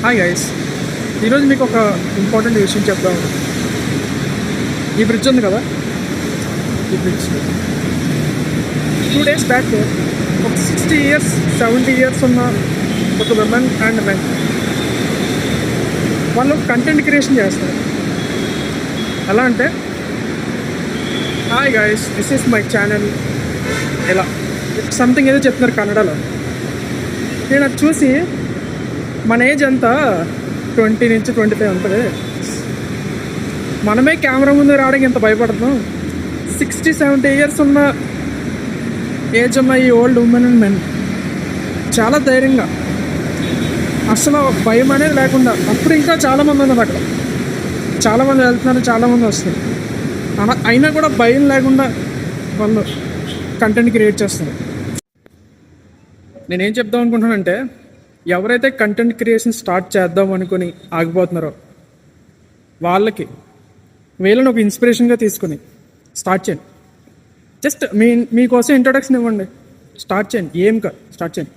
Hi guys, ఈరోజు మీకు ఒక ఇంపార్టెంట్ విషయం చెప్తాము. ఈ బ్రిడ్జ్ ఉంది కదా, ఈ బ్రిడ్జ్ 2 days బ్యాక్ ఒక 60 years 70 years ఉన్న ఒక విమెన్ అండ్ మెన్ వాళ్ళు కంటెంట్ క్రియేషన్ చేస్తారు. ఎలా అంటే, hi guys, this is my channel, ఇలా సంథింగ్ ఏదో చెప్తున్నారు కన్నడలో. నేను అది చూసి, మన ఏజ్ అంతా 20 నుంచి 25 ఉంటుంది. మనమే కెమెరా ముందు రావడానికి ఎంత భయపడుతున్నాం. 60-70 years ఉన్న ఏజ్ ఉన్న ఈ ఓల్డ్ ఉమెన్ అండ్ మెన్ చాలా ధైర్యంగా, అసలు భయం అనేది లేకుండా, అప్పుడు ఇంకా చాలామంది ఉన్నారు అక్కడ, చాలామంది వెళ్తున్నారు, చాలామంది వస్తారు, అయినా కూడా భయం లేకుండా వాళ్ళు కంటెంట్ క్రియేట్ చేస్తారు. నేనేం చెప్దాం అనుకుంటున్నానంటే, ఎవరైతే కంటెంట్ క్రియేషన్ స్టార్ట్ చేద్దాం అనుకుని ఆగిపోతున్నారో వాళ్ళకి వీళ్ళని ఒక ఇన్స్పిరేషన్గా తీసుకుని స్టార్ట్ చేయండి. జస్ట్ మీకోసం ఇంట్రొడక్షన్ ఇవ్వండి, స్టార్ట్ చేయండి. ఏం కాదు, స్టార్ట్ చేయండి.